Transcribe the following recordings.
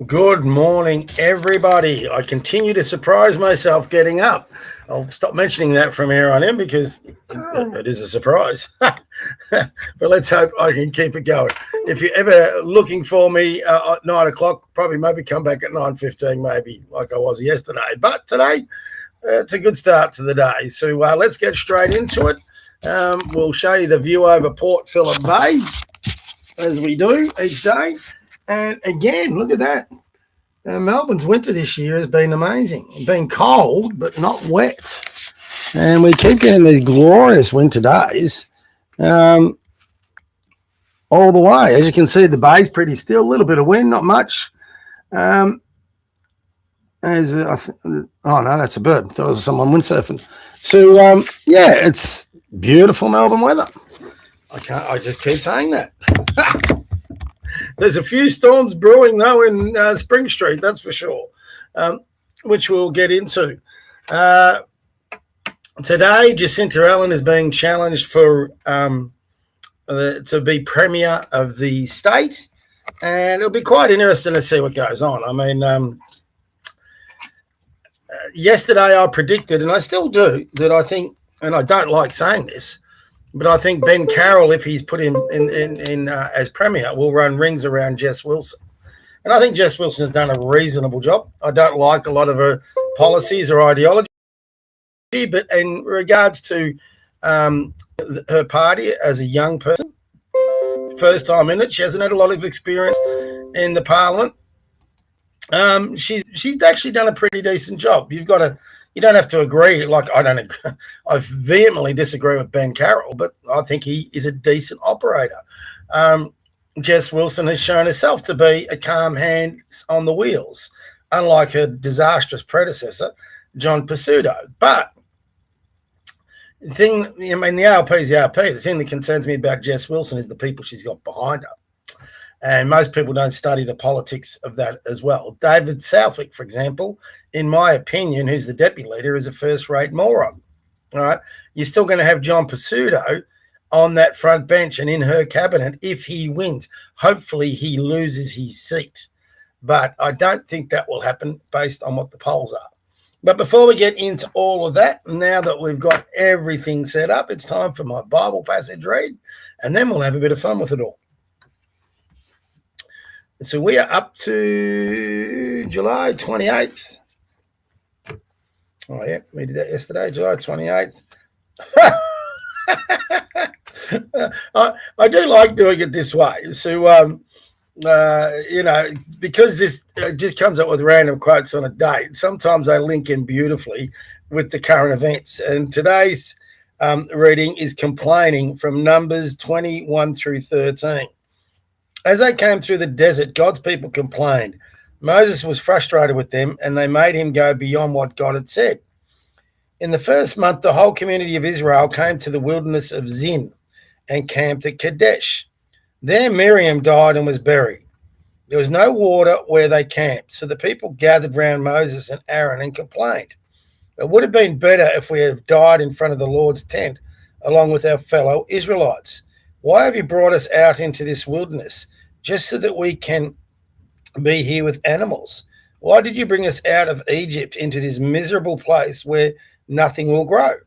Good morning, everybody. I continue to surprise myself getting up. I'll stop mentioning that from here on in because it is a surprise. But let's hope I can keep it going. If you're ever looking for me at 9 o'clock, probably maybe come back at 9:15, maybe like I was yesterday. But today, it's a good start to the day. So let's get straight into it. We'll show you the view over Port Phillip Bay, as we do each day. And again, look at that. Melbourne's winter this year has been amazing. It's been cold, but not wet. And we keep getting these glorious winter days all the way. As you can see, the bay's pretty still. A little bit of wind, not much. Oh, no, that's a bird. I thought it was someone windsurfing. So, yeah, it's beautiful Melbourne weather. I just keep saying that. There's a few storms brewing, though, in Spring Street, that's for sure, which we'll get into. Today, Jacinta Allen is being challenged for to be Premier of the state, and it'll be quite interesting to see what goes on. I mean, yesterday I predicted, and I still do, that I think, and I don't like saying this, but I think Ben Carroll, if he's put in as Premier, will run rings around Jess Wilson. And I think Jess Wilson has done a reasonable job. I don't like a lot of her policies or ideology, but in regards to her party as a young person, first time in it, she hasn't had a lot of experience in the parliament. She's actually done a pretty decent job. You don't have to agree. Like I don't, I vehemently disagree with Ben Carroll, but I think he is a decent operator. Jess Wilson has shown herself to be a calm hand on the wheels, unlike her disastrous predecessor, John Pizzuto. But the thing, the ALP is the ALP. The thing that concerns me about Jess Wilson is the people she's got behind her. And most people don't study the politics of that as well. David Southwick, for example, in my opinion, who's the deputy leader, is a first-rate moron. All right, you're still going to have John Pizzuto on that front bench and in her cabinet if he wins. Hopefully he loses his seat. But I don't think that will happen based on what the polls are. But before we get into all of that, now that we've got everything set up, it's time for my Bible passage read, and then we'll have a bit of fun with it all. So we are up to July 28th. Oh, yeah, we did that yesterday, July 28th. I do like doing it this way. So, because this just comes up with random quotes on a date, sometimes they link in beautifully with the current events. And today's reading is complaining from Numbers 21 through 13. As they came through the desert, God's people complained. Moses was frustrated with them, and they made him go beyond what God had said. In the first month, the whole community of Israel came to the wilderness of Zin and camped at Kadesh. There Miriam died and was buried. There was no water where they camped, so the people gathered round Moses and Aaron and complained. It would have been better if we had died in front of the Lord's tent, along with our fellow Israelites. Why have you brought us out into this wilderness, just so that we can be here with animals? Why did you bring us out of Egypt into this miserable place where nothing will grow?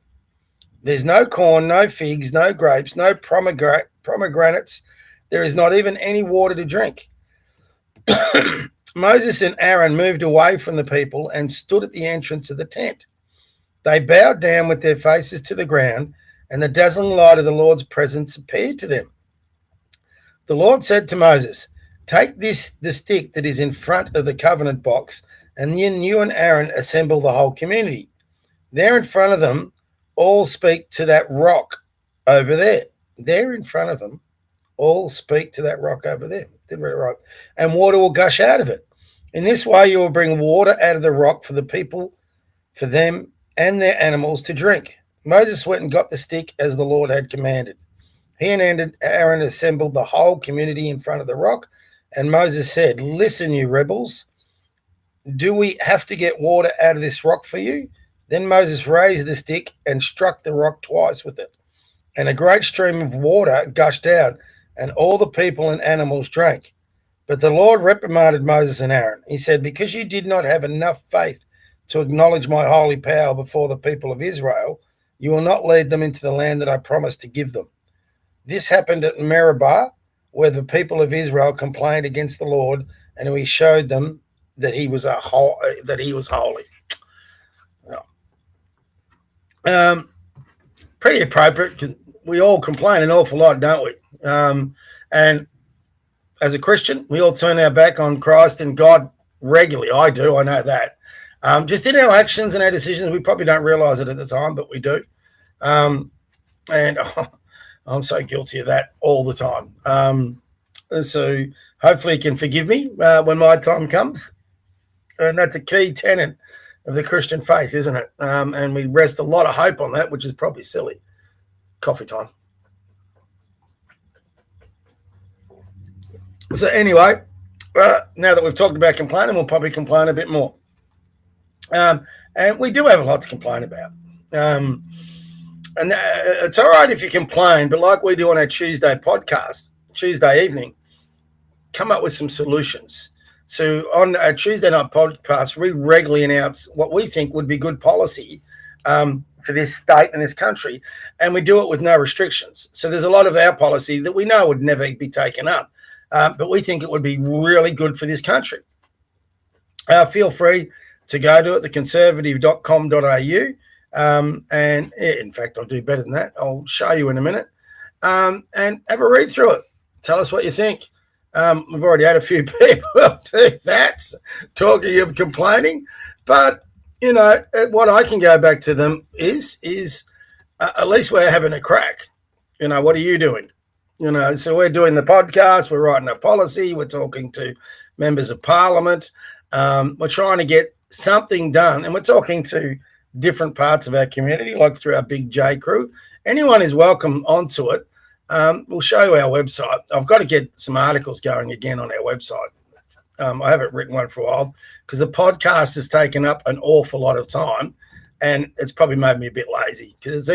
There's no corn, no figs, no grapes, no pomegranates. There is not even any water to drink. Moses and Aaron moved away from the people and stood at the entrance of the tent. They bowed down with their faces to the ground, and the dazzling light of the Lord's presence appeared to them. The Lord said to Moses, "Take the stick that is in front of the covenant box, and then you and Aaron assemble the whole community. There in front of them, all speak to that rock over there." There in front of them, all speak to that rock over there. Did read it right. And water will gush out of it. In this way, you will bring water out of the rock for the people, for them and their animals to drink. Moses went and got the stick as the Lord had commanded. He and Aaron assembled the whole community in front of the rock, and Moses said, "Listen, you rebels, do we have to get water out of this rock for you?" Then Moses raised the stick and struck the rock twice with it, and a great stream of water gushed out, and all the people and animals drank. But the Lord reprimanded Moses and Aaron. He said, "Because you did not have enough faith to acknowledge my holy power before the people of Israel, you will not lead them into the land that I promised to give them." This happened at Meribah, where the people of Israel complained against the Lord, and he showed them that he was holy. Pretty appropriate, because we all complain an awful lot, don't we? And as a Christian, we all turn our back on Christ and God regularly. I do, I know that. Just in our actions and our decisions, we probably don't realize it at the time, but we do. I'm so guilty of that all the time. So hopefully you can forgive me when my time comes. And that's a key tenet of the Christian faith, isn't it? And we rest a lot of hope on that, which is probably silly. Coffee time. So anyway, now that we've talked about complaining, we'll probably complain a bit more. And we do have a lot to complain about. And it's all right if you complain, but like we do on our Tuesday podcast, Tuesday evening, come up with some solutions. So on a Tuesday night podcast, we regularly announce what we think would be good policy for this state and this country, and we do it with no restrictions. So there's a lot of our policy that we know would never be taken up, but we think it would be really good for this country. Feel free to go to it, theconservative.com.au. And in fact, I'll do better than that. I'll show you in a minute, and have a read through it. Tell us what you think. We've already had a few people do that, talking of complaining. But, what I can go back to them is at least we're having a crack. What are you doing? So we're doing the podcast, we're writing a policy, we're talking to members of parliament. We're trying to get something done, and we're talking to different parts of our community, like through our Big J crew. Anyone is welcome onto it. We'll show you our website. I've got to get some articles going again on our website. I haven't written one for a while because the podcast has taken up an awful lot of time, and it's probably made me a bit lazy because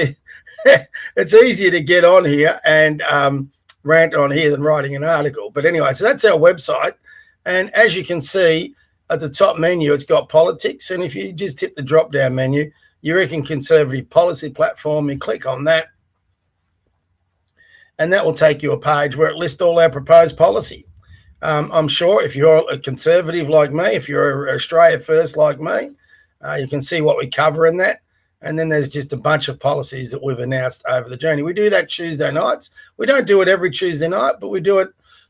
it's easier to get on here and rant on here than writing an article. But anyway, so that's our website. And as you can see at the top menu, it's got politics. And if you just hit the drop-down menu, Eureka Conservative Policy Platform, you click on that, and that will take you a page where it lists all our proposed policy. I'm sure if you're a conservative like me, if you're Australia First like me, you can see what we cover in that. And then there's just a bunch of policies that we've announced over the journey. We do that Tuesday nights. We don't do it every Tuesday night, but we do it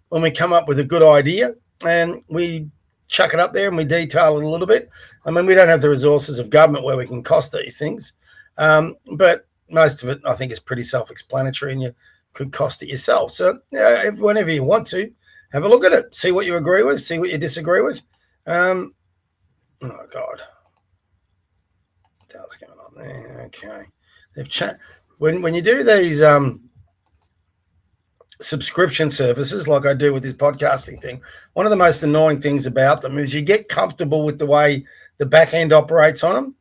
when we come up with a good idea and we chuck it up there and we detail it a little bit. I mean, we don't have the resources of government where we can cost these things, but most of it, I think, is pretty self-explanatory, and you could cost it yourself. So whenever you want to, have a look at it, see what you agree with, see what you disagree with. Oh, God. What the hell's going on there? Okay. They've when you do these subscription services like I do with this podcasting thing, one of the most annoying things about them is you get comfortable with the way the back end operates on them,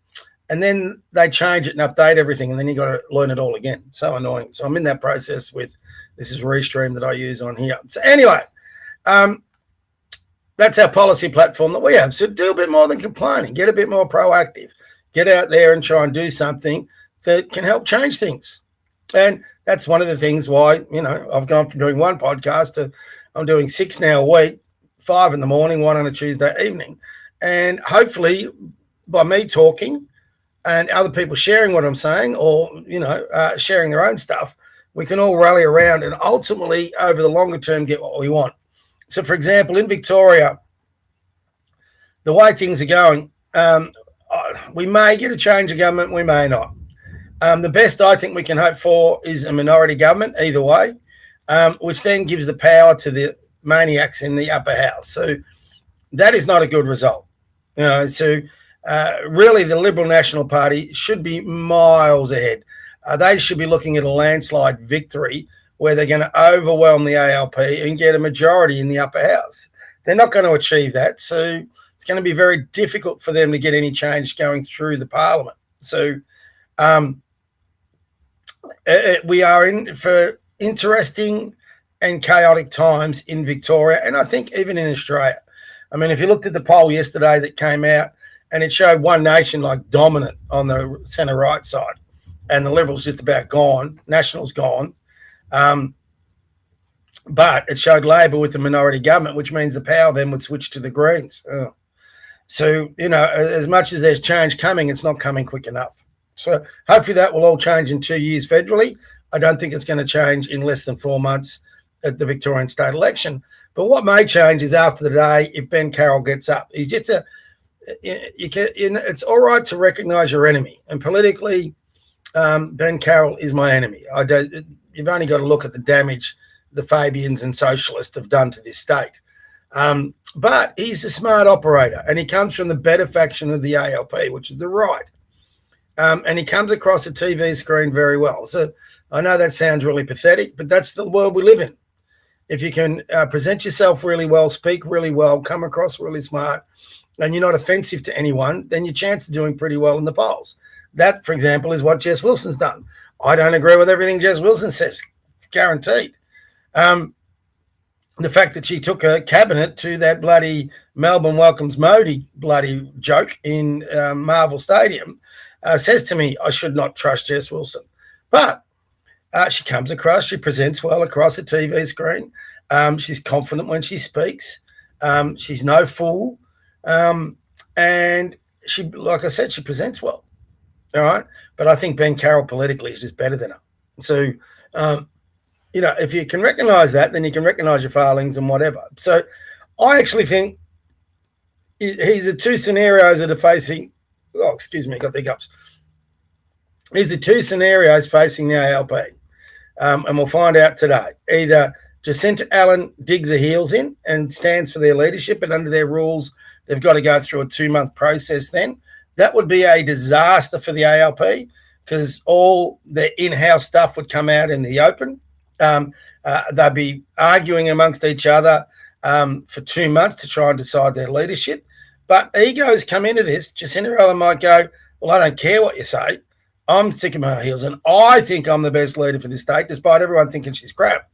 and then they change it and update everything, and then you got to learn it all again. So annoying. So I'm in that process with this is Restream that I use on here. So anyway, that's our policy platform that we have. So do a bit more than complaining. Get a bit more proactive. Get out there and try and do something that can help change things. And that's one of the things why, I've gone from doing one podcast to I'm doing 6 now a week, 5 in the morning, 1 on a Tuesday evening. And hopefully by me talking and other people sharing what I'm saying or, sharing their own stuff, we can all rally around and ultimately over the longer term get what we want. So, for example, in Victoria, the way things are going, we may get a change of government, we may not. The best I think we can hope for is a minority government, either way, which then gives the power to the maniacs in the upper house. So that is not a good result. So really the Liberal National Party should be miles ahead. They should be looking at a landslide victory where they're going to overwhelm the ALP and get a majority in the upper house. They're not going to achieve that. So it's going to be very difficult for them to get any change going through the parliament. So we are in for interesting and chaotic times in Victoria, and I think even in Australia. I mean, if you looked at the poll yesterday that came out, and it showed One Nation like dominant on the centre right side, and the Liberals just about gone, Nationals gone. But it showed Labor with the minority government, which means the power then would switch to the Greens. So, as much as there's change coming, it's not coming quick enough. So hopefully that will all change in 2 years federally. I don't think it's going to change in less than 4 months at the Victorian state election. But what may change is after the day, if Ben Carroll gets up. He's just it's all right to recognise your enemy. And politically, Ben Carroll is my enemy. You've only got to look at the damage the Fabians and socialists have done to this state. But he's a smart operator, and he comes from the better faction of the ALP, which is the right. And he comes across the TV screen very well. So I know that sounds really pathetic, but that's the world we live in. If you can present yourself really well, speak really well, come across really smart, and you're not offensive to anyone, then your chance of doing pretty well in the polls. That, for example, is what Jess Wilson's done. I don't agree with everything Jess Wilson says, guaranteed. The fact that she took a cabinet to that bloody Melbourne welcomes Modi bloody joke in Marvel Stadium says to me I should not trust Jess Wilson. But she comes across, she presents well across the TV screen. She's confident when she speaks. She's no fool. And she, like I said, she presents well. All right. But I think Ben Carroll politically is just better than her. So, if you can recognise that, then you can recognise your failings and whatever. So I actually think he's the two scenarios that are facing. Oh, excuse me, got the hiccups. He's the two scenarios facing the ALP, and we'll find out today. Either Jacinta Allen digs her heels in and stands for their leadership, and under their rules, they've got to go through a 2-month process then. That would be a disaster for the ALP because all their in-house stuff would come out in the open. They'd be arguing amongst each other for 2 months to try and decide their leadership. But egos come into this. Jacinta Allen might go, well, I don't care what you say. I'm sick of my heels, and I think I'm the best leader for this state, despite everyone thinking she's crap.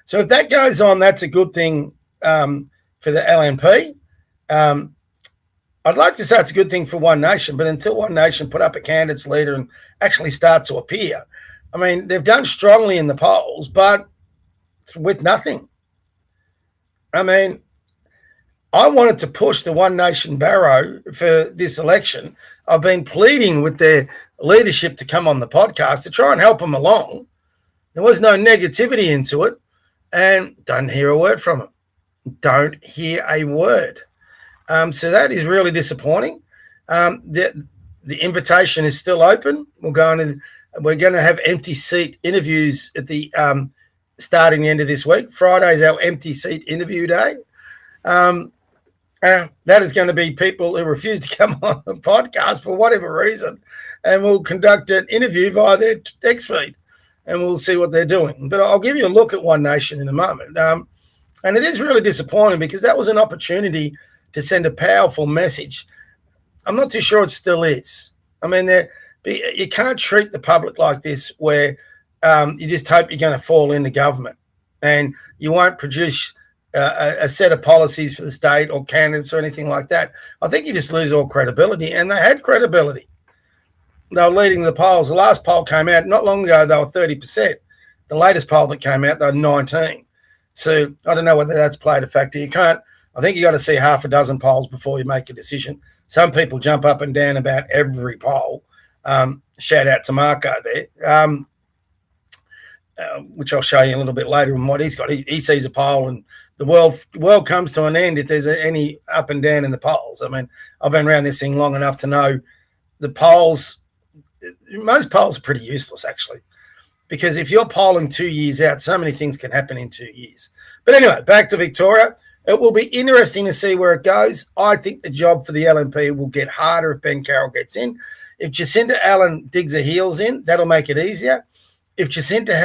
So if that goes on, that's a good thing for the LNP. I'd like to say it's a good thing for One Nation, but until One Nation put up a candidate's leader and actually start to appear, I mean, they've done strongly in the polls, but with nothing. I mean, I wanted to push the One Nation barrow for this election. I've been pleading with their leadership to come on the podcast to try and help them along. There was no negativity into it, and don't hear a word from them. Don't hear a word. So that is really disappointing. The invitation is still open. We're going to have empty seat interviews at the starting the end of this week. Friday is our empty seat interview day. That is going to be people who refuse to come on the podcast for whatever reason, and we'll conduct an interview via their text feed, and we'll see what they're doing. But I'll give you a look at One Nation in a moment. And it is really disappointing because that was an opportunity to send a powerful message. I'm not too sure it still is. I mean, you can't treat the public like this where you just hope you're going to fall into government and you won't produce a set of policies for the state or candidates or anything like that. I think you just lose all credibility, and they had credibility. They were leading the polls. The last poll came out not long ago, they were 30%. The latest poll that came out, they were 19%. So I don't know whether that's played a factor. I think you got to see half a dozen polls before you make a decision. Some people jump up and down about every poll. Shout out to Marco there, which I'll show you a little bit later on what he's got. He sees a poll and the world comes to an end if there's any up and down in the polls. I mean, I've been around this thing long enough to know the polls, most polls are pretty useless actually, because if you're polling 2 years out, so many things can happen in 2 years. But anyway, back to Victoria. It will be interesting to see where it goes. I think the job for the LNP will get harder if Ben Carroll gets in. If Jacinta Allen digs her heels in, that'll make it easier. If Jacinta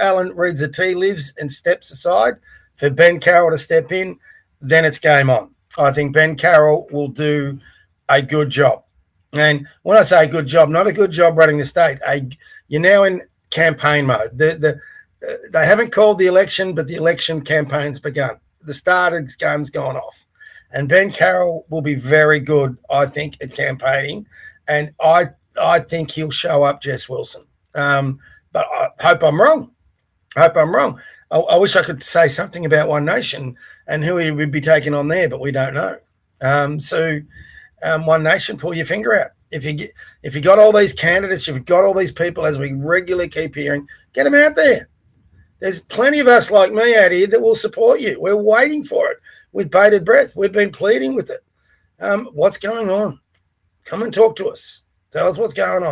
Allen reads the tea leaves and steps aside for Ben Carroll to step in, then it's game on. I think Ben Carroll will do a good job. And when I say a good job, not a good job running the state. You're now in campaign mode. They haven't called the election, but the election campaign's begun. The started gun's gone off. And Ben Carroll will be very good, I think, at campaigning. And I think he'll show up Jess Wilson. But I hope I'm wrong. I wish I could say something about One Nation and who he would be taking on there, but we don't know. So One Nation, pull your finger out. If you got all these candidates, you've got all these people, as we regularly keep hearing, get them out there. There's plenty of us like me out here that will support you. We're waiting for it with bated breath. We've been pleading with it. What's going on? Come and talk to us. Tell us what's going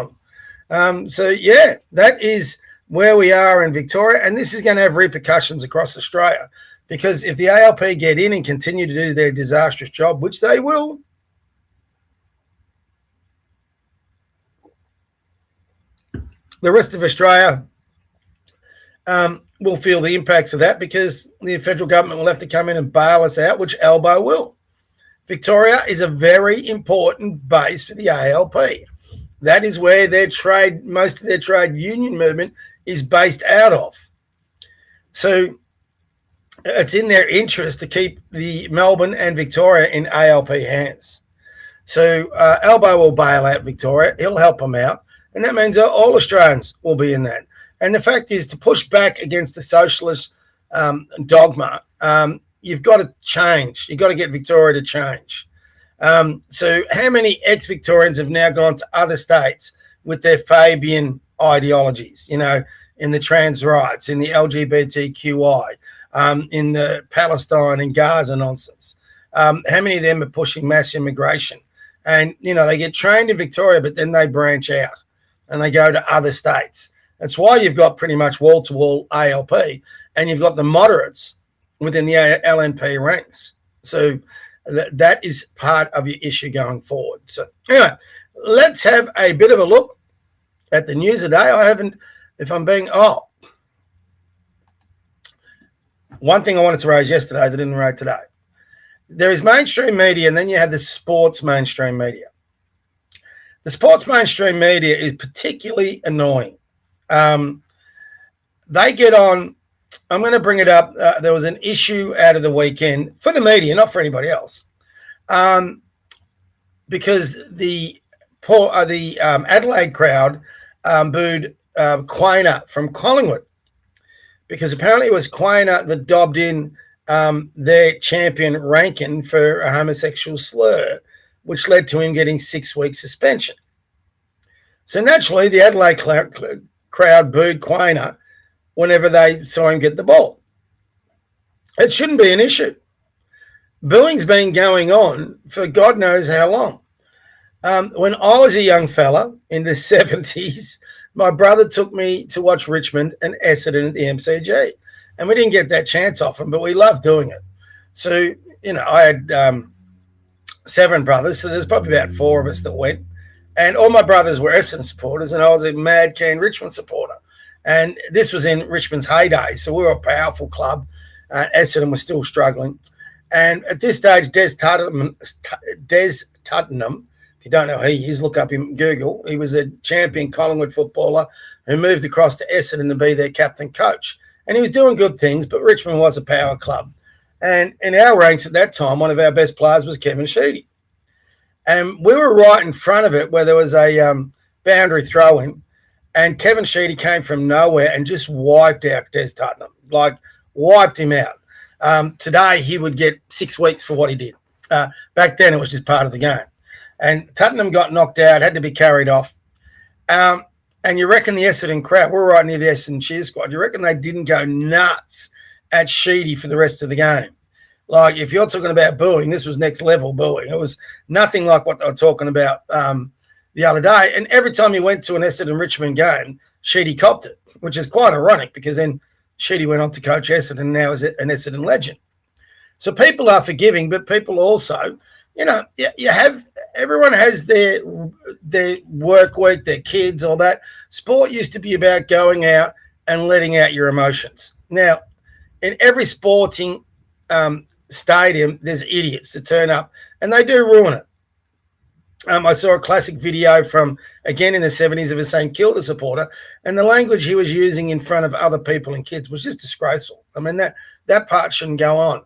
on. So, yeah, that is where we are in Victoria, and this is going to have repercussions across Australia because if the ALP get in and continue to do their disastrous job, which they will, the rest of Australia will feel the impacts of that because the federal government will have to come in and bail us out, which Albo will. Victoria is a very important base for the ALP. That is where most of their trade union movement is based out of. So it's in their interest to keep the Melbourne and Victoria in ALP hands. So Albo will bail out Victoria. He'll help them out. And that means all Australians will be in that. And the fact is, to push back against the socialist dogma, you've got to change. You've got to get Victoria to change. So how many ex-Victorians have now gone to other states with their Fabian ideologies? You know, in the trans rights, in the LGBTQI, in the Palestine and Gaza nonsense. How many of them are pushing mass immigration? And, they get trained in Victoria, but then they branch out and they go to other states. That's why you've got pretty much wall-to-wall ALP, and you've got the moderates within the LNP ranks. So that is part of your issue going forward. So anyway, let's have a bit of a look at the news today. One thing I wanted to raise yesterday that I didn't raise today. There is mainstream media, and then you have the sports mainstream media. The sports mainstream media is particularly annoying. They get on, I'm going to bring it up. There was an issue out of the weekend for the media, not for anybody else, because the Adelaide crowd booed Quainer from Collingwood, because apparently it was Quainer that dobbed in their champion Rankin for a homosexual slur, which led to him getting 6 weeks suspension. So naturally, the Adelaide crowd booed Quainer whenever they saw him get the ball. It shouldn't be an issue. Booing's been going on for God knows how long. When I was a young fella in the 70s, my brother took me to watch Richmond and Essendon at the MCG. And we didn't get that chance often, but we loved doing it. So, I had 7 brothers, so there's probably about 4 of us that went. And all my brothers were Essendon supporters, and I was a mad keen Richmond supporter. And this was in Richmond's heyday, so we were a powerful club. Essendon was still struggling. And at this stage, Des Tuttenham, if you don't know who he is, look up him, Google. He was a champion Collingwood footballer who moved across to Essendon to be their captain coach. And he was doing good things, but Richmond was a power club. And in our ranks at that time, one of our best players was Kevin Sheedy. And we were right in front of it where there was a boundary throw-in, and Kevin Sheedy came from nowhere and just wiped out Des Tuttenham, wiped him out. Today, he would get 6 weeks for what he did. Back then, it was just part of the game. And Tuttenham got knocked out, had to be carried off. And you reckon the Essendon crowd, we're right near the Essendon cheer squad, you reckon they didn't go nuts at Sheedy for the rest of the game? Like, if you're talking about booing, this was next level booing. It was nothing like what they were talking about the other day. And every time you went to an Essendon-Richmond game, Sheedy copped it, which is quite ironic because then Sheedy went on to coach Essendon and now is an Essendon legend. So people are forgiving, but people also, everyone has their work week, their kids, all that. Sport used to be about going out and letting out your emotions. Now, in every sporting stadium, there's idiots that turn up and they do ruin it. I saw a classic video from, again, in the 70s of a St Kilda supporter, and the language he was using in front of other people and kids was just disgraceful. I mean, that part shouldn't go on.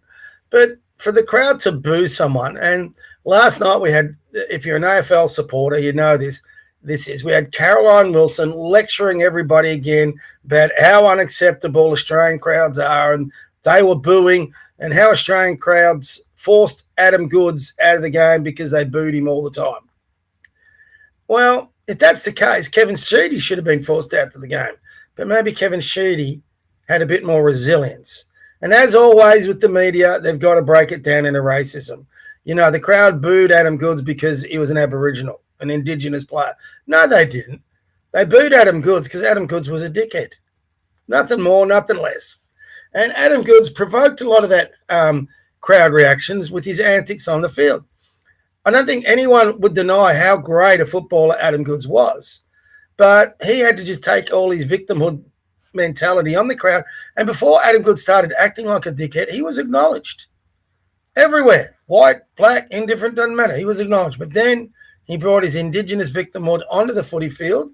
But for the crowd to boo someone, and last night we had, if you're an AFL supporter, you know we had Caroline Wilson lecturing everybody again about how unacceptable Australian crowds are, and they were booing, and how Australian crowds forced Adam Goodes out of the game because they booed him all the time. Well, if that's the case, Kevin Sheedy should have been forced out of the game. But maybe Kevin Sheedy had a bit more resilience. And as always with the media, they've got to break it down into racism. The crowd booed Adam Goodes because he was an Aboriginal, an Indigenous player. No, they didn't. They booed Adam Goodes because Adam Goodes was a dickhead. Nothing more, nothing less. And Adam Goodes provoked a lot of that crowd reactions with his antics on the field. I don't think anyone would deny how great a footballer Adam Goodes was, but he had to just take all his victimhood mentality on the crowd. And before Adam Goodes started acting like a dickhead, he was acknowledged everywhere. White, black, indifferent, doesn't matter. He was acknowledged. But then he brought his Indigenous victimhood onto the footy field.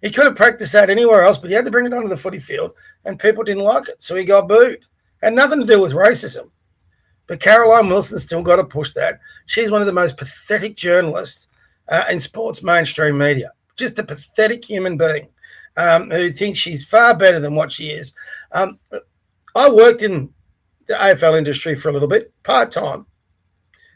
He could have practiced that anywhere else, but he had to bring it onto the footy field, and people didn't like it, so he got booed. Had nothing to do with racism. But Caroline Wilson's still got to push that. She's one of the most pathetic journalists in sports mainstream media. Just a pathetic human being who thinks she's far better than what she is. I worked in the AFL industry for a little bit, part-time.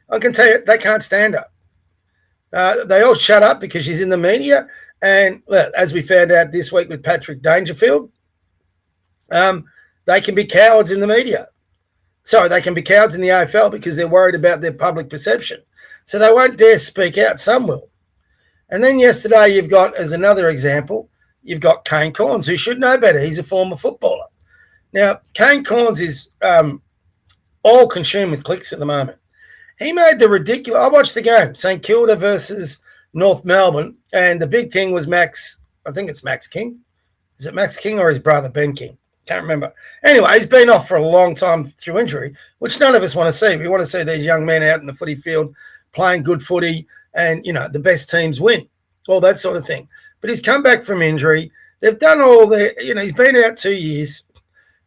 I can tell you, they can't stand her. They all shut up because she's in the media, And well, as we found out this week with Patrick Dangerfield, they can be cowards in the media. Sorry, they can be cowards in the AFL because they're worried about their public perception. So they won't dare speak out. Some will. And then yesterday you've got, as another example, you've got Kane Cornes, who should know better. He's a former footballer. Now, Kane Cornes is all consumed with clicks at the moment. He made the ridiculous... I watched the game, St Kilda versus North Melbourne, and the big thing was Max... I think it's Max King. Is it Max King or his brother, Ben King? Can't remember. Anyway, he's been off for a long time through injury, which none of us want to see. We want to see these young men out in the footy field playing good footy and, the best teams win, all that sort of thing. But he's come back from injury. They've done all their... he's been out 2 years.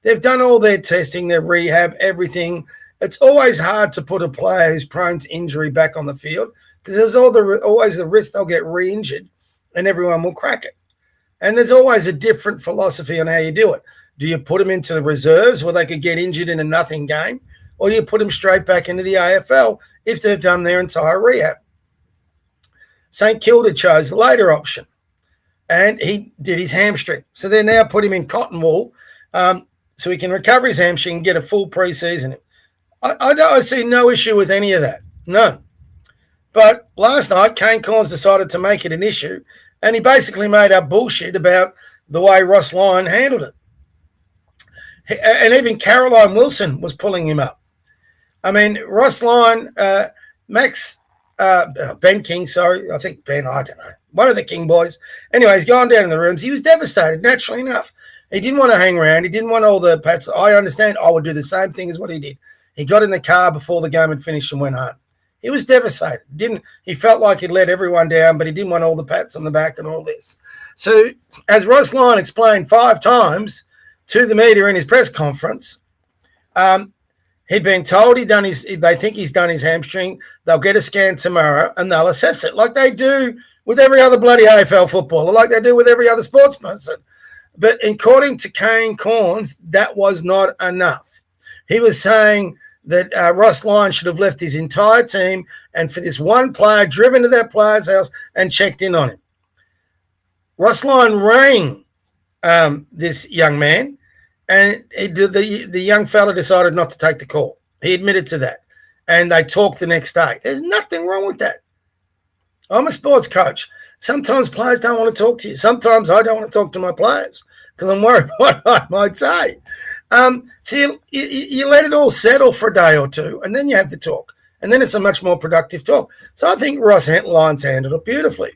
They've done all their testing, their rehab, everything. It's always hard to put a player who's prone to injury back on the field because there's always the risk they'll get re-injured and everyone will crack it. And there's always a different philosophy on how you do it. Do you put them into the reserves where they could get injured in a nothing game, or do you put them straight back into the AFL if they've done their entire rehab? St Kilda chose the later option, and he did his hamstring. So they now put him in cotton wool so he can recover his hamstring and get a full pre-season. I see no issue with any of that, none. But last night, Kane Cornes decided to make it an issue, and he basically made up bullshit about the way Ross Lyon handled it. And even Caroline Wilson was pulling him up. I mean, Ross Lyon, Ben King, sorry, I think Ben, I don't know, one of the King boys. Anyway, he's gone down in the rooms. He was devastated, naturally enough. He didn't want to hang around. He didn't want all the pats. I understand. I would do the same thing as what he did. He got in the car before the game had finished and went home. He was devastated. He felt like he'd let everyone down, but he didn't want all the pats on the back and all this. So, as Ross Lyon explained 5 times to the media in his press conference, he'd been told they think he's done his hamstring. They'll get a scan tomorrow and they'll assess it like they do with every other bloody AFL footballer, like they do with every other sports person. But according to Kane Cornes, that was not enough. He was saying that Ross Lyon should have left his entire team and for this one player, driven to that player's house and checked in on him. Ross Lyon rang this young man, and the young fella decided not to take the call. He admitted to that, and they talked the next day. There's nothing wrong with that. I'm a sports coach. Sometimes players don't want to talk to you. Sometimes I don't want to talk to my players because I'm worried what I might say. So you let it all settle for a day or two, and then you have the talk, and then it's a much more productive talk. So I think Ross Lyon's handled it beautifully.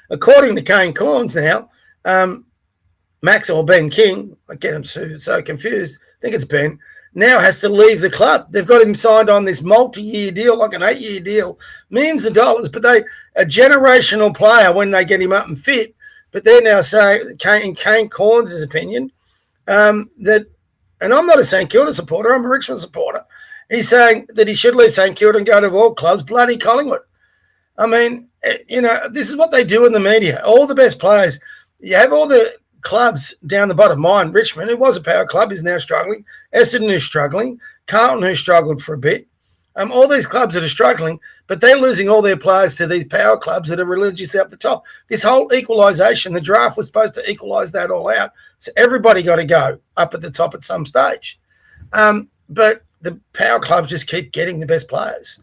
According to Kane Cornes now, Max or Ben King, I get him so confused, I think it's Ben, now has to leave the club. They've got him signed on this multi-year deal, like an 8-year deal, millions of dollars, but a generational player when they get him up and fit. But they're now saying, in Kane Cornes' opinion, that, and I'm not a St Kilda supporter, I'm a Richmond supporter, he's saying that he should leave St Kilda and go to all clubs, bloody Collingwood. I mean, this is what they do in the media. All the best players, you have all the clubs down the bottom. Mine, Richmond, it was a power club, is now struggling. Essendon is struggling. Carlton, who struggled for a bit. All these clubs that are struggling, but they're losing all their players to these power clubs that are religiously up the top. This whole equalisation, the draft was supposed to equalise that all out. So everybody got to go up at the top at some stage. But the power clubs just keep getting the best players.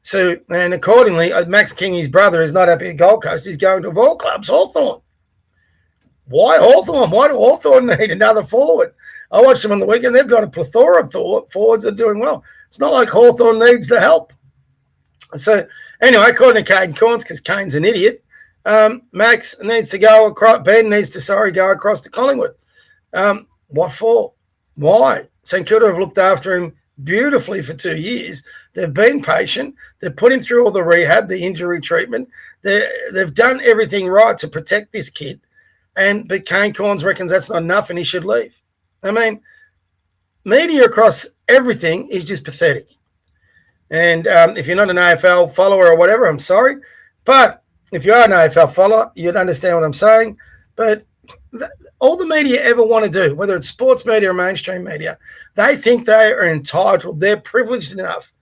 So, and accordingly, Max King, his brother, is not happy at Gold Coast. He's going to, of all clubs, Hawthorn. Why Hawthorn? Why do Hawthorn need another forward? I watched them on the weekend. They've got a plethora of forwards that are doing well. It's not like Hawthorn needs the help. So, anyway, according to Kane Cornes, because Kane's an idiot, Max needs to go across, Ben needs to, go across to Collingwood. What for? Why? St Kilda have looked after him beautifully for 2 years. They've been patient. They've put him through all the rehab, the injury treatment. They've done everything right to protect this kid. But Kane Cornes reckons that's not enough and he should leave. I mean, media across everything is just pathetic. And if you're not an AFL follower or whatever, I'm sorry. But if you are an AFL follower, you'd understand what I'm saying. But all the media ever want to do, whether it's sports media or mainstream media, they think they are entitled, they're privileged enough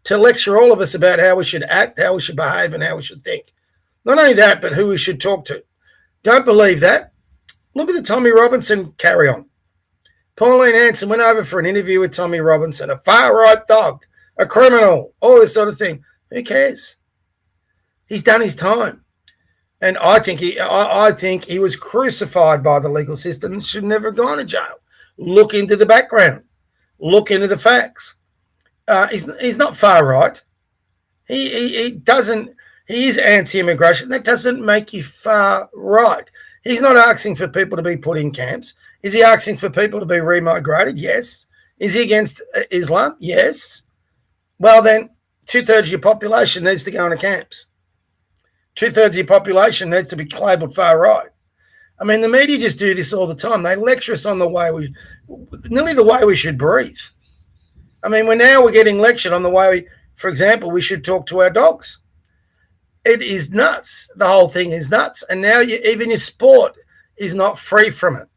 to lecture all of us about how we should act, how we should behave, and how we should think. Not only that, but who we should talk to. Don't believe that? Look at the Tommy Robinson carry on. Pauline Hanson went over for an interview with Tommy Robinson, a far-right dog, a criminal, all this sort of thing. Who cares? He's done his time. And I think he was crucified by the legal system and should never have gone to jail. Look into the background. Look into the facts. He's not far-right. He is anti-immigration. That doesn't make you far-right. He's not asking for people to be put in camps. Is he asking for people to be remigrated? Yes. Is he against Islam? Yes. Well, then 2/3 of your population needs to go into camps. 2/3 of your population needs to be labelled far right. I mean, the media just do this all the time. They lecture us on nearly the way we should breathe. I mean, we're getting lectured on the way, for example, we should talk to our dogs. It is nuts. The whole thing is nuts. And now even your sport is not free from it.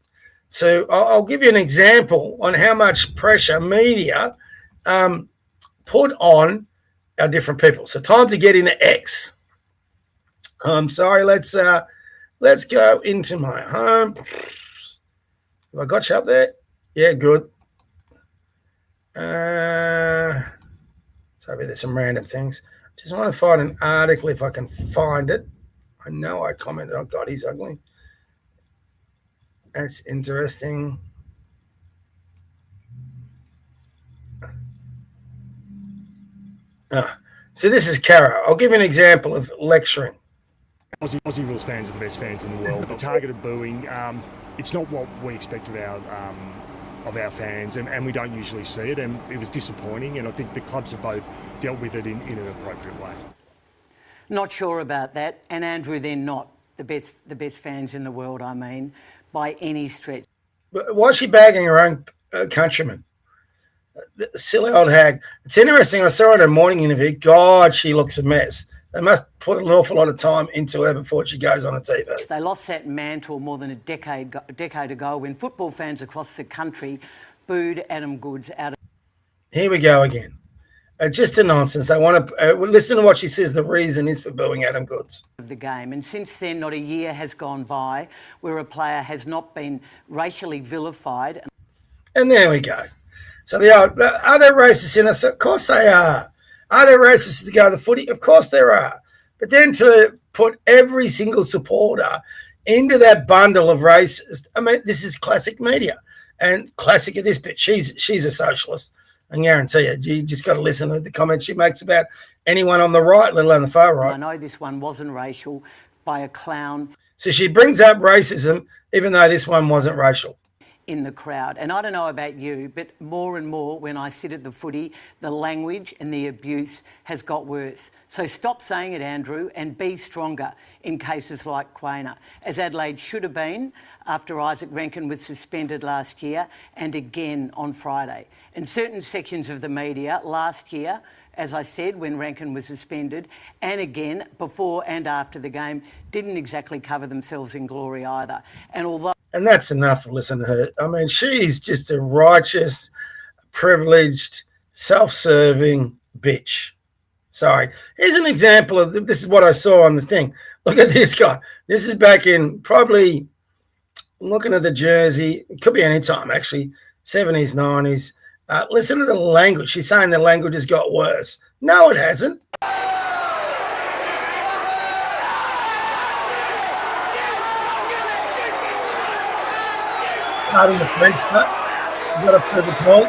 So I'll give you an example on how much pressure media put on our different people. So time to get into X. I'm sorry, let's go into my home. Have I got you up there? Yeah, good. So there's some random things. Just want to find an article if I can find it. I know I commented, oh God, he's ugly. That's interesting. So this is Cara. I'll give you an example of lecturing. Aussie Rules fans are the best fans in the world. The targeted booing, it's not what we expect of our fans, and we don't usually see it, and it was disappointing, and I think the clubs have both dealt with it in an appropriate way. Not sure about that, and Andrew, they're not the best fans in the world, I mean, by any stretch. But why is she bagging her own countrymen? The silly old hag. It's interesting, I saw her in a morning interview. God, she looks a mess. They must put an awful lot of time into her before she goes on a TV. They lost that mantle more than a decade ago when football fans across the country booed Adam Goodes out of... Here we go again. Just a nonsense. They want to listen to what she says. The reason is for booing Adam Goodes. Of the game. And since then, not a year has gone by where a player has not been racially vilified. And there we go. So are there racists in us? Of course they are. Are there racists to go to the footy? Of course there are. But then to put every single supporter into that bundle of racists, I mean, this is classic media. And classic of this bit, she's a socialist. I guarantee you just got to listen to the comments she makes about anyone on the right, let alone the far right. I know this one wasn't racial by a clown. So she brings up racism, even though this one wasn't racial. In the crowd. And I don't know about you, but more and more when I sit at the footy, the language and the abuse has got worse. So stop saying it, Andrew, and be stronger in cases like Quainer, as Adelaide should have been after Isaac Rankin was suspended last year and again on Friday. And certain sections of the media last year, as I said, when Rankin was suspended, and again before and after the game, didn't exactly cover themselves in glory either. And that's enough to listen to her. I mean, she's just a righteous, privileged, self-serving bitch. Sorry. Here's an example of this is what I saw on the thing. Look at this guy. This is back in probably looking at the jersey. It could be any time, actually, 70s, 90s. Listen to the language. She's saying the language has got worse. No, it hasn't. Starting the French cut. You got to prove a point.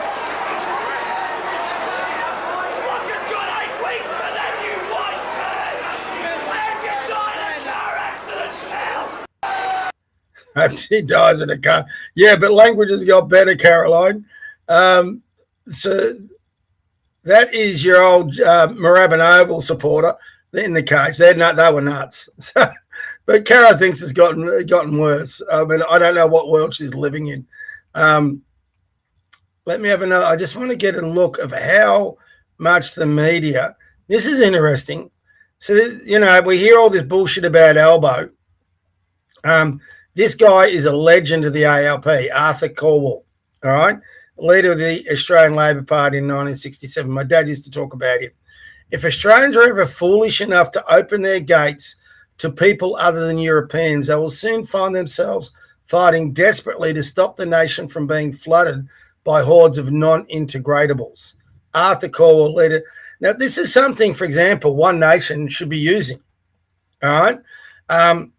She dies in a car. Yeah, but language has got better, Caroline. So that is your old Moorabbin Oval supporter in the cage. They were nuts. But Cara thinks it's gotten worse. I mean, I don't know what world she's living in. Let me have another. I just want to get a look of how much the media. This is interesting. So, we hear all this bullshit about Albo. This guy is a legend of the ALP, Arthur Corwell, all right? Leader of the Australian Labor Party in 1967. My dad used to talk about him. If Australians are ever foolish enough to open their gates to people other than Europeans, they will soon find themselves fighting desperately to stop the nation from being flooded by hordes of non-integratables. Arthur Corwell, leader. Now, this is something, for example, One Nation should be using. All right.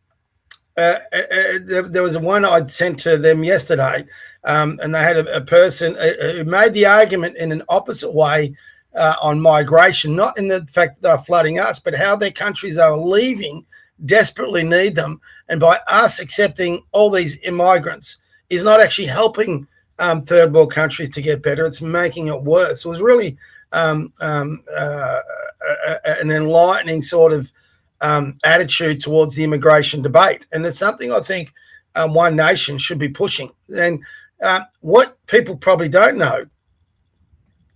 There was one I'd sent to them yesterday, and they had a person who made the argument in an opposite way on migration, not in the fact that they're flooding us, but how their countries are leaving desperately need them. And by us accepting all these immigrants is not actually helping third world countries to get better. It's making it worse. It was really an enlightening sort of attitude towards the immigration debate. And it's something I think One Nation should be pushing. And what people probably don't know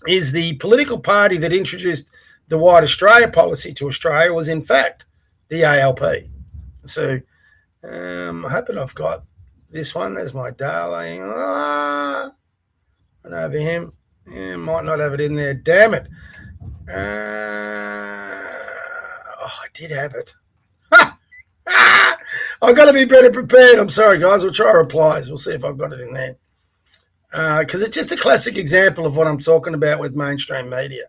is the political party that introduced the White Australia policy to Australia was, in fact, the ALP. So I'm hoping I've got this one. There's my darling. And over him. Yeah, might not have it in there. Damn it. I did have it. I've got to be better prepared. I'm sorry, guys. We'll try replies. We'll see if I've got it in there. Because it's just a classic example of what I'm talking about with mainstream media.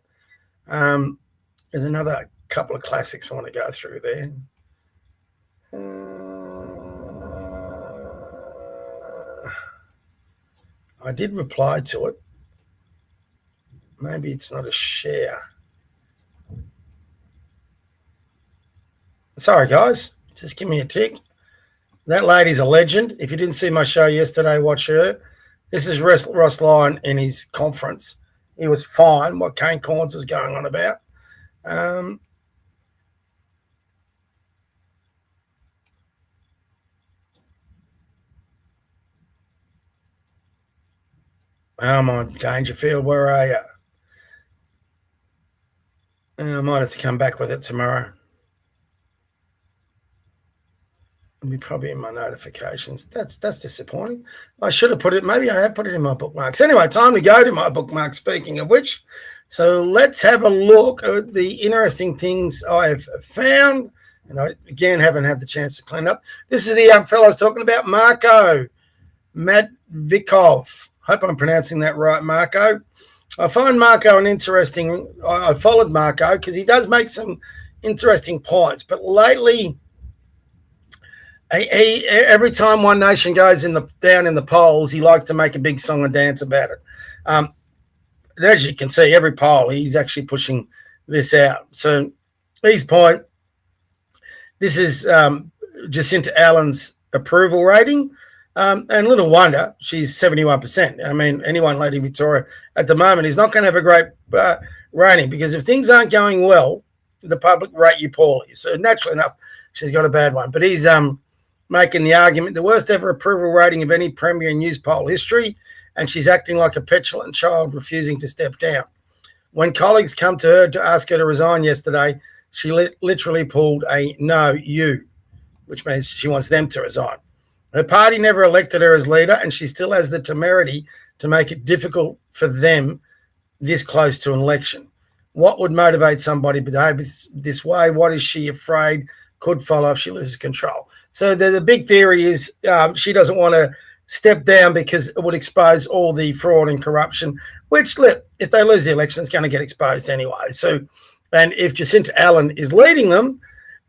There's another couple of classics I want to go through there. I did reply to it. Maybe it's not a share. Sorry, guys. Just give me a tick. That lady's a legend. If you didn't see my show yesterday, watch her. This is Ross Lyon in his conference. He was fine what Kane Corns was going on about. I'm on Dangerfield. Where are you? I might have to come back with it tomorrow. It'll be probably in my notifications. That's disappointing. I should have put it. Maybe I have put it in my bookmarks. Anyway, time to go to my bookmarks. Speaking of which, so let's have a look at the interesting things I've found. And I, again, haven't had the chance to clean up. This is the young fellow I was talking about, Marko Matvikov. Hope I'm pronouncing that right, Marko. I find Marko an interesting. I followed Marko because he does make some interesting points. But lately, he every time One Nation goes down in the polls, he likes to make a big song and dance about it. And as you can see, every poll he's actually pushing this out. So his point. This is Jacinta Allen's approval rating. And little wonder she's 71%. I mean, anyone leading Victoria at the moment is not going to have a great rating because if things aren't going well, the public rate you poorly. So naturally enough, she's got a bad one. But he's making the argument, the worst ever approval rating of any Premier news poll history, and she's acting like a petulant child refusing to step down. When colleagues come to her to ask her to resign yesterday, she literally pulled a no you, which means she wants them to resign. Her party never elected her as leader, and she still has the temerity to make it difficult for them this close to an election. What would motivate somebody to behave this way? What is she afraid could follow if she loses control? So the big theory is she doesn't want to step down because it would expose all the fraud and corruption, which, look, if they lose the election, it's going to get exposed anyway. So, and if Jacinta Allen is leading them,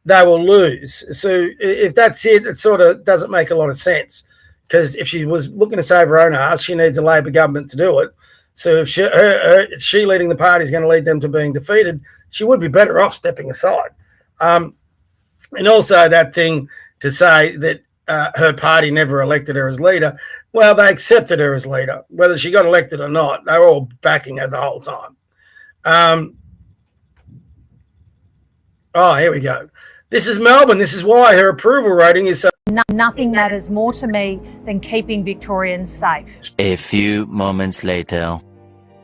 they will lose. So if that's it, it sort of doesn't make a lot of sense because if she was looking to save her own ass, she needs a Labor government to do it. So if she leading the party is going to lead them to being defeated, she would be better off stepping aside. And also that thing to say that her party never elected her as leader, well, they accepted her as leader. Whether she got elected or not, they were all backing her the whole time. Here we go. This is Melbourne. This is why her approval rating is so... Nothing matters more to me than keeping Victorians safe. A few moments later.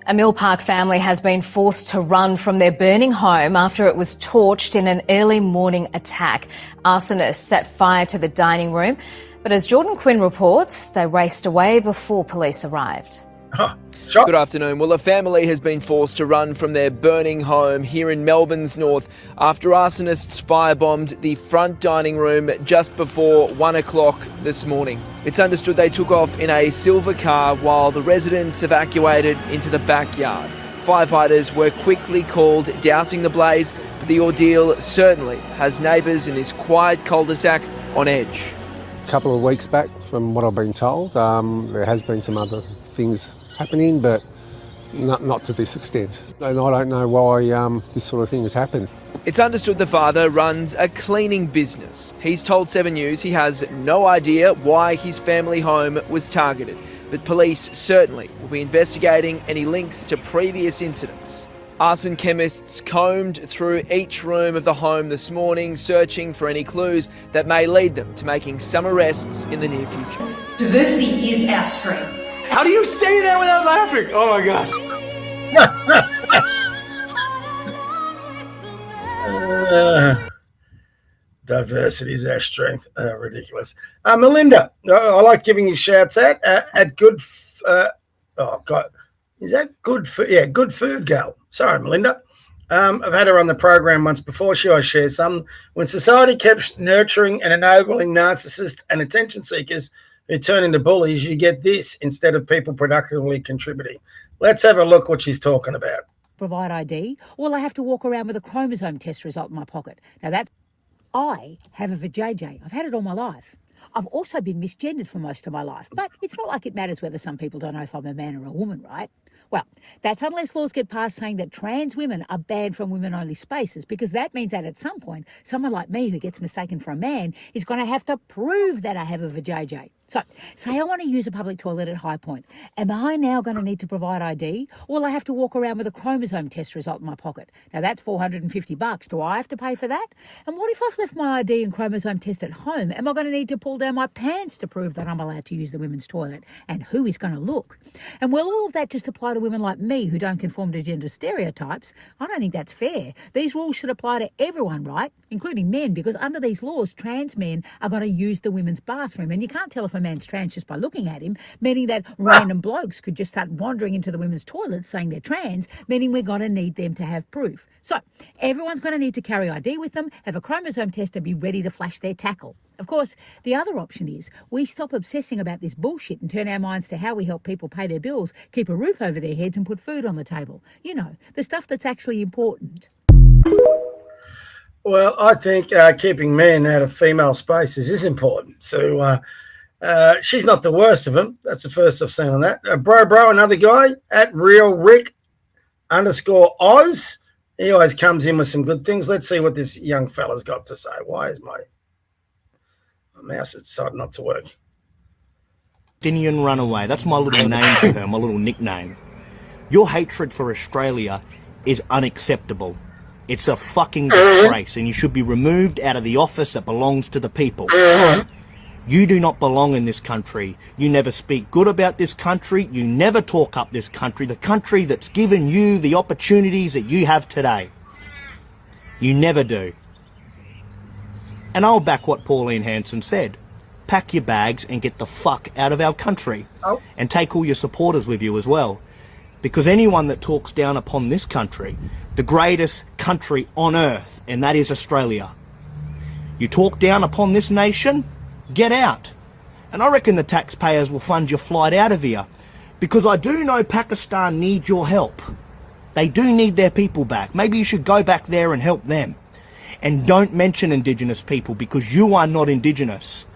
A Mill Park family has been forced to run from their burning home after it was torched in an early morning attack. Arsonists set fire to the dining room, but as Jordan Quinn reports, they raced away before police arrived. Shot. Good afternoon. Well, a family has been forced to run from their burning home here in Melbourne's north after arsonists firebombed the front dining room just before 1 o'clock this morning. It's understood they took off in a silver car while the residents evacuated into the backyard. Firefighters were quickly called, dousing the blaze, but the ordeal certainly has neighbours in this quiet cul-de-sac on edge. A couple of weeks back, from what I've been told, there has been some other things happening, but not to this extent. And I don't know why this sort of thing has happened. It's understood the father runs a cleaning business. He's told 7 News he has no idea why his family home was targeted, but police certainly will be investigating any links to previous incidents. Arson chemists combed through each room of the home this morning, searching for any clues that may lead them to making some arrests in the near future. Diversity is our strength. How do you say that without laughing? Oh my gosh. Diversity is our strength. Ridiculous. Melinda, I like giving you shouts out at Good. Oh God, is that Good Food? Yeah, Good Food Girl. Sorry, Melinda. I've had her on the program once before. She always shares some. When society keeps nurturing and enabling narcissists and attention seekers who turn into bullies, you get this instead of people productively contributing. Let's have a look what she's talking about. Provide ID, all I have to walk around with a chromosome test result in my pocket. Now I have a vajayjay. I've had it all my life. I've also been misgendered for most of my life, but it's not like it matters whether some people don't know if I'm a man or a woman, right? Well, that's unless laws get passed saying that trans women are banned from women-only spaces, because that means that at some point, someone like me who gets mistaken for a man is going to have to prove that I have a vajayjay. So, say I want to use a public toilet at High Point. Am I now going to need to provide ID? Or I have to walk around with a chromosome test result in my pocket? Now, that's $450. Do I have to pay for that? And what if I've left my ID and chromosome test at home? Am I going to need to pull down my pants to prove that I'm allowed to use the women's toilet? And who is going to look? And will all of that just apply to women like me who don't conform to gender stereotypes? I don't think that's fair. These rules should apply to everyone, right? Including men, because under these laws, trans men are going to use the women's bathroom. And you can't tell if a man's trans just by looking at him, meaning that random blokes could just start wandering into the women's toilets saying they're trans, meaning we're going to need them to have proof. So everyone's going to need to carry ID with them, have a chromosome test and be ready to flash their tackle. Of course, the other option is we stop obsessing about this bullshit and turn our minds to how we help people pay their bills, keep a roof over their heads and put food on the table. You know, the stuff that's actually important. Well, I think keeping men out of female spaces is important. So she's not the worst of them. That's the first I've seen on that. Bro, another guy at @RealRick_Oz. He always comes in with some good things. Let's see what this young fella's got to say. Why is my mouse has decided not to work? Palestinian runaway. That's my little name for her, my little nickname. Your hatred for Australia is unacceptable. It's a fucking disgrace, and you should be removed out of the office that belongs to the people. You do not belong in this country. You never speak good about this country. You never talk up this country, the country that's given you the opportunities that you have today. You never do. And I'll back what Pauline Hanson said. Pack your bags and get the fuck out of our country. Oh. And take all your supporters with you as well. Because anyone that talks down upon this country, the greatest country on earth, and that is Australia, you talk down upon this nation, get out. And I reckon the taxpayers will fund your flight out of here. Because I do know Pakistan needs your help. They do need their people back. Maybe you should go back there and help them. And don't mention Indigenous people, because you are not Indigenous.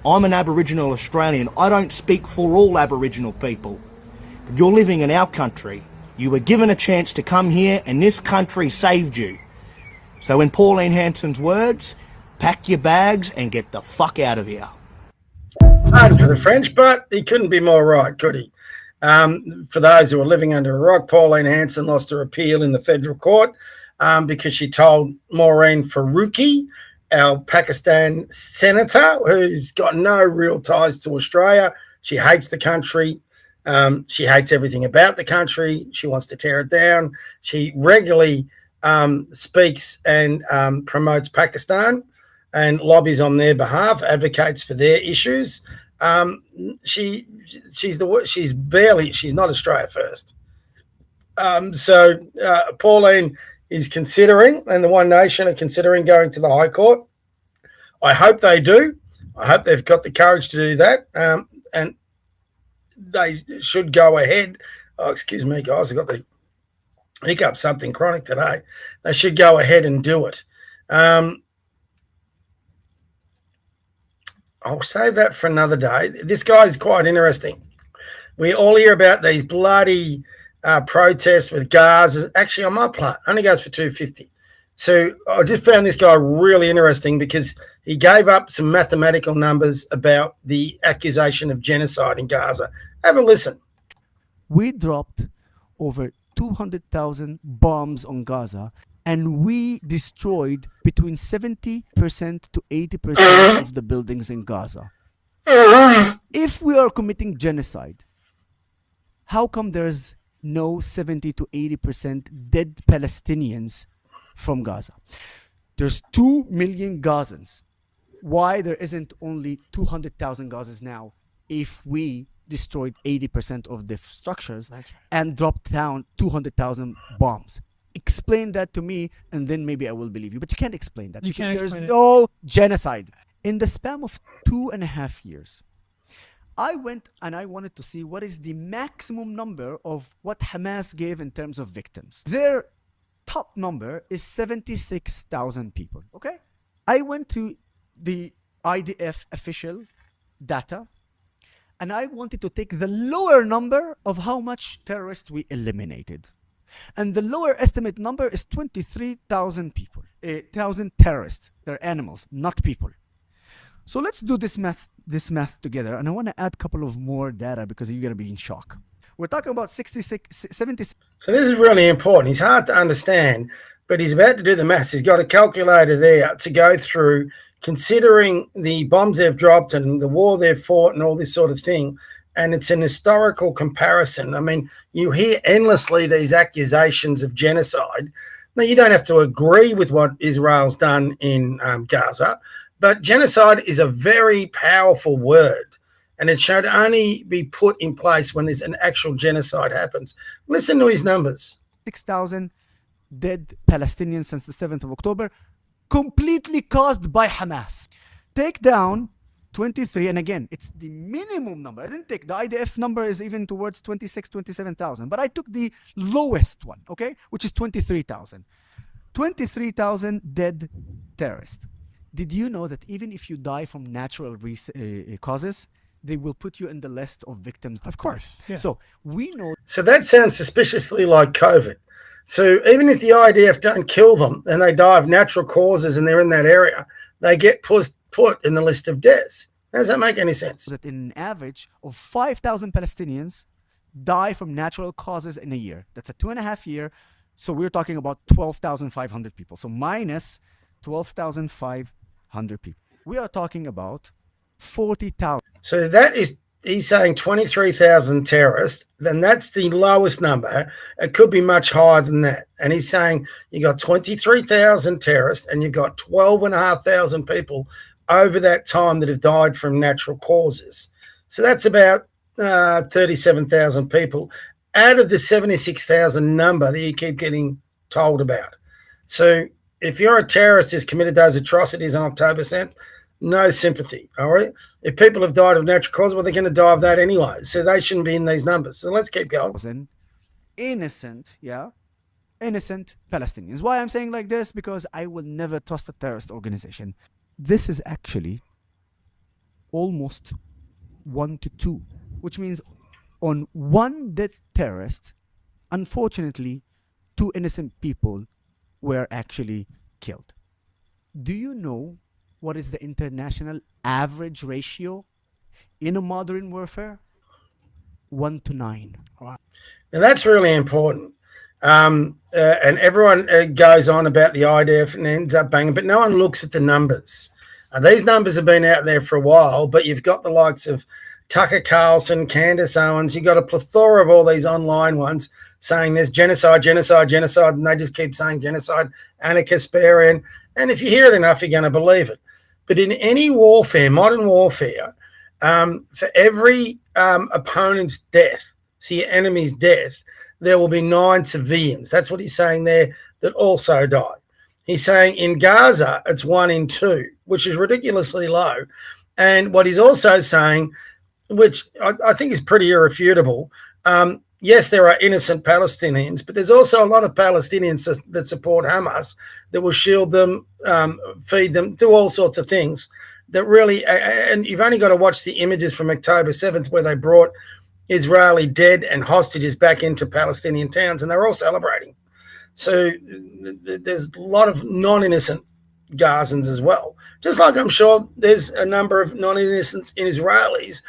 I'm an Aboriginal Australian. I don't speak for all Aboriginal people. You're living in our country. You were given a chance to come here, and this country saved you. So in Pauline Hanson's words, pack your bags and get the fuck out of here. Pardon for the French, but he couldn't be more right, could he? For those who are living under a rock, Pauline Hanson lost her appeal in the federal court because she told Maureen Faruqi, our Pakistan senator, who's got no real ties to Australia. She hates the country. She hates everything about the country. She wants to tear it down. She regularly speaks and promotes Pakistan and lobbies on their behalf, advocates for their issues. She's not Australia first. Pauline is considering, and the One Nation are considering going to the High Court. I hope they do. I hope they've got the courage to do that, and they should go ahead. Oh, excuse me, guys. I got the hiccup, something chronic today. They should go ahead and do it. I'll save that for another day. This guy is quite interesting. We all hear about these bloody protests with Gaza. Actually, on my plant, only goes for $2.50. So I just found this guy really interesting because he gave up some mathematical numbers about the accusation of genocide in Gaza. Have a listen. We dropped over 200,000 bombs on Gaza, and we destroyed between 70% to 80% of the buildings in Gaza. If we are committing genocide, how come there's no 70 to 80% dead Palestinians from Gaza? There's 2 million Gazans. Why there isn't only 200,000 Gazans now if we destroyed 80% of the structures and dropped down 200,000 bombs? Explain that to me, and then maybe I will believe you. But you can't explain that because there's no genocide. In the span of 2.5 years, I went and I wanted to see what is the maximum number of what Hamas gave in terms of victims. Their top number is 76,000 people, okay? I went to the IDF official data, and I wanted to take the lower number of how much terrorists we eliminated. And the lower estimate number is 23,000 people, 1,000 terrorists. They're animals, not people. So let's do this math together. And I want to add a couple of more data because you're going to be in shock. We're talking about 76. So this is really important. He's hard to understand, but he's about to do the maths. He's got a calculator there to go through, considering the bombs they've dropped and the war they've fought and all this sort of thing. And it's an historical comparison. I mean, you hear endlessly these accusations of genocide. Now, you don't have to agree with what Israel's done in Gaza, but genocide is a very powerful word, and it should only be put in place when there's an actual genocide happens. Listen to his numbers. 6,000 dead Palestinians since the 7th of October, completely caused by Hamas. Take down 23, and again, it's the minimum number. I didn't take the IDF number is even towards 26, 27,000, but I took the lowest one, okay, which is 23,000. 23,000 dead terrorists. Did you know that even if you die from natural causes, they will put you in the list of victims? Of course. Yeah. So we know. So that sounds suspiciously like COVID. So even if the IDF don't kill them and they die of natural causes and they're in that area, they get put in the list of deaths. Does that make any sense? That in an average of 5,000 Palestinians die from natural causes in a year. That's a 2.5 year. So we're talking about 12,500 people. So minus 12,500 people. We are talking about 40,000. So that is, he's saying 23,000 terrorists, then that's the lowest number. It could be much higher than that. And he's saying you got 23,000 terrorists and you've got 12,500 people over that time that have died from natural causes. So that's about 37,000 people out of the 76,000 number that you keep getting told about. So if you're a terrorist who's committed those atrocities on October 7th, no sympathy, all right? If people have died of natural causes, well, they're going to die of that anyway. So they shouldn't be in these numbers. So let's keep going. Innocent Palestinians. Why I'm saying like this? Because I will never trust a terrorist organization. This is actually almost 1 to 2, which means on one dead terrorist, unfortunately, 2 innocent people were actually killed. Do you know what is the international average ratio in a modern warfare? 1 to 9. Wow. Now that's really important. And everyone goes on about the IDF and ends up banging, but no one looks at the numbers. These numbers have been out there for a while, but you've got the likes of Tucker Carlson, Candace Owens. You've got a plethora of all these online ones saying there's genocide, and they just keep saying genocide, Anna Kasparian. And if you hear it enough, you're going to believe it. But in any warfare, modern warfare, For every opponent's death, so your enemy's death, there will be 9 civilians. That's what he's saying there, that also die. He's saying in Gaza, it's 1 in 2, which is ridiculously low. And what he's also saying, which I think is pretty irrefutable, yes, there are innocent Palestinians, but there's also a lot of Palestinians that support Hamas that will shield them, feed them, do all sorts of things that really, and you've only got to watch the images from October 7th where they brought Israeli dead and hostages back into Palestinian towns, and they're all celebrating. So there's a lot of non-innocent Gazans as well. Just like I'm sure there's a number of non-innocents in Israelis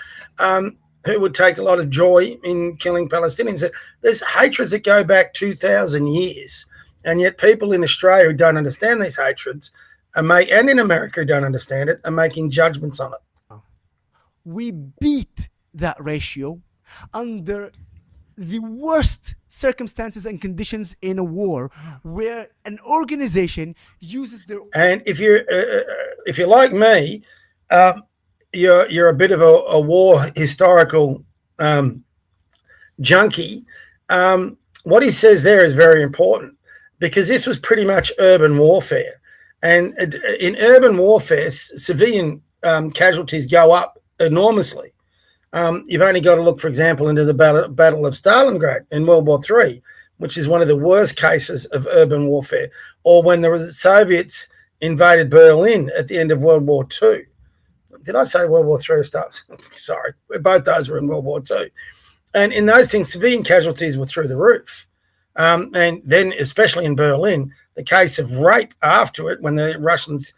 who would take a lot of joy in killing Palestinians. There's hatreds that go back 2,000 years, and yet people in Australia who don't understand these hatreds and in America who don't understand it are making judgments on it. We beat that ratio under the worst circumstances and conditions in a war, where an organization uses their... And if you're like me, you're a bit of a war historical junkie. What he says there is very important, because this was pretty much urban warfare. And in urban warfare, civilian casualties go up enormously. You've only got to look, for example, into the Battle of Stalingrad in World War III, which is one of the worst cases of urban warfare, or when the Soviets invaded Berlin at the end of World War II. Did I say World War III or stuff? Sorry, both those were in World War II. And in those things, civilian casualties were through the roof. And then, especially in Berlin, the case of rape after it, when the Russians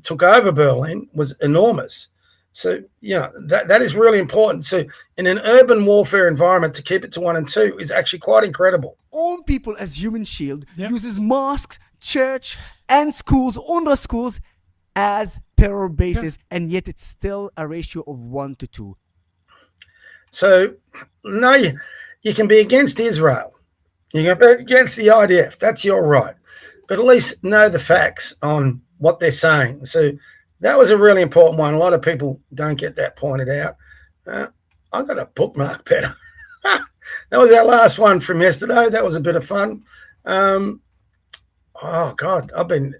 took over Berlin, was enormous. So, that is really important. So in an urban warfare environment, to keep it to 1 and 2 is actually quite incredible. Own people as human shield uses mosques, church, and schools, UNRWA schools, as terror bases, and yet it's still a ratio of 1 to 2. So, no, you can be against Israel. You can be against the IDF. That's your right. But at least know the facts on what they're saying. So that was a really important one. A lot of people don't get that pointed out. I've got a bookmark, Peter. That was our last one from yesterday. That was a bit of fun. Oh, God, I've been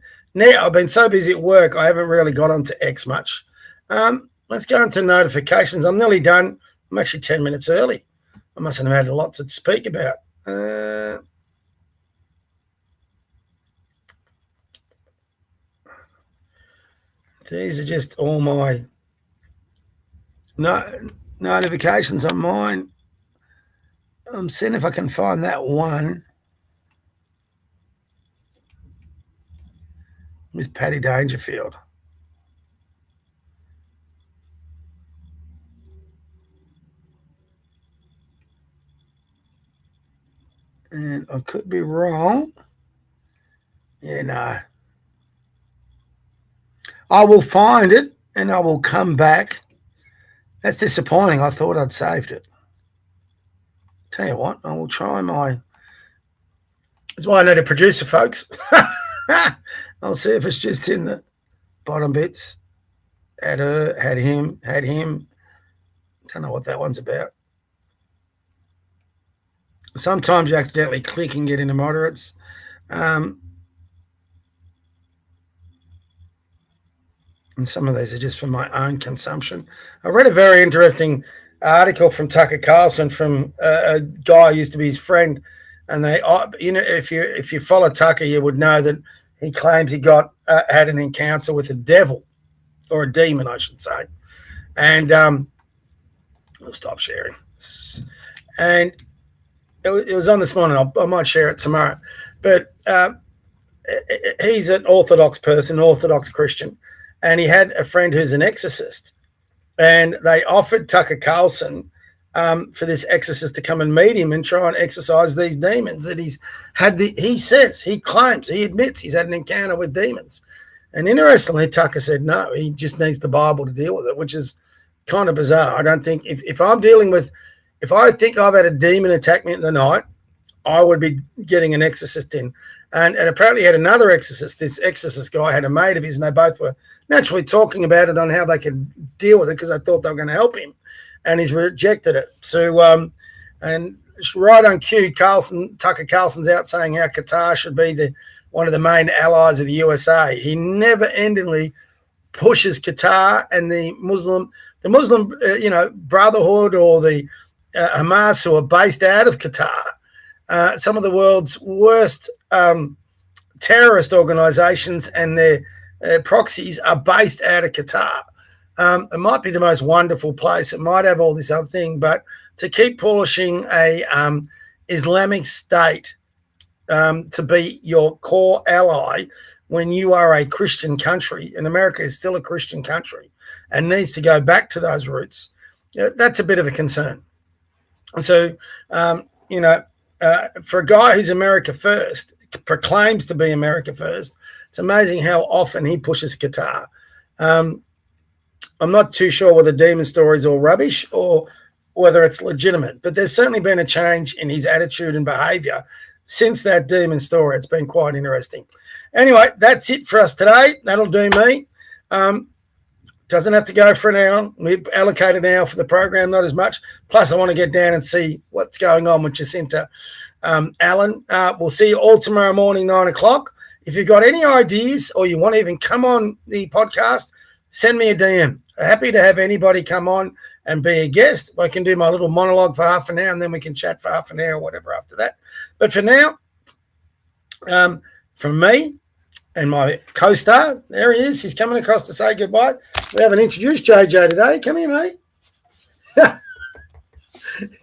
so busy at work, I haven't really got onto X much. Let's go into notifications. I'm nearly done. I'm actually 10 minutes early. I mustn't have had a lot to speak about. These are just all my notifications on mine. I'm seeing if I can find that one with Paddy Dangerfield. And I could be wrong. Yeah, no. I will find it and I will come back. That's disappointing. I thought I'd saved it. Tell you what, I will try my... That's why I need a producer, folks. I'll see if it's just in the bottom bits. Had her, had him. Don't know what that one's about. Sometimes you accidentally click and get into moderates. And some of these are just for my own consumption. I read a very interesting article from Tucker Carlson from a guy who used to be his friend. And they, if you follow Tucker, you would know that he claims he had an encounter with a devil, or a demon, I should say. And I'll stop sharing. And it was on this morning. I might share it tomorrow. But he's an Orthodox person, Orthodox Christian, and he had a friend who's an exorcist. And they offered Tucker Carlson for this exorcist to come and meet him and try and exorcise these demons that he claims, he admits he's had an encounter with demons. And interestingly, Tucker said no, he just needs the Bible to deal with it, which is kind of bizarre. I don't think if I think I've had a demon attack me in the night, I would be getting an exorcist in. And apparently he had another exorcist. This exorcist guy had a mate of his, and they both were naturally talking about it on how they could deal with it because they thought they were going to help him, and he's rejected it. So, and right on cue, Tucker Carlson's out saying how Qatar should be one of the main allies of the USA. He never-endingly pushes Qatar and the Muslim Brotherhood or the Hamas, who are based out of Qatar, some of the world's worst terrorist organizations, and their proxies are based out of Qatar. It might be the most wonderful place. It might have all this other thing, but to keep pushing a Islamic State to be your core ally when you are a Christian country, and America is still a Christian country and needs to go back to those roots, that's a bit of a concern. And so, for a guy who's America first, proclaims to be America first, it's amazing how often he pushes Qatar. I'm not too sure whether Demon Story is all rubbish or whether it's legitimate, but there's certainly been a change in his attitude and behavior since that Demon Story. It's been quite interesting. Anyway, that's it for us today. That'll do me. Doesn't have to go for an hour. We've allocated an hour for the program, not as much. Plus, I want to get down and see what's going on with Jacinta Allen. We'll see you all tomorrow morning, 9 o'clock. If you've got any ideas or you want to even come on the podcast, send me a DM. Happy to have anybody come on and be a guest. I can do my little monologue for half an hour, and then we can chat for half an hour or whatever after that. But for now, from me and my co-star, there he is. He's coming across to say goodbye. We haven't introduced JJ today. Come here, mate.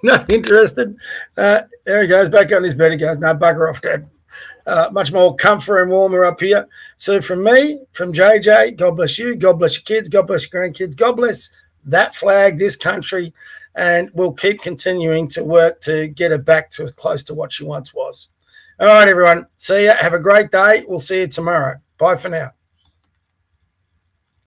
Not interested. There he goes, back on his bed. He goes, no, bugger off, Dad. Much more comfort and warmer up here. So from me, from JJ, God bless you, God bless your kids, God bless your grandkids, God bless that flag, this country, and we'll keep continuing to work to get it back to as close to what she once was. All right, everyone. See ya. Have a great day. We'll see you tomorrow. Bye for now.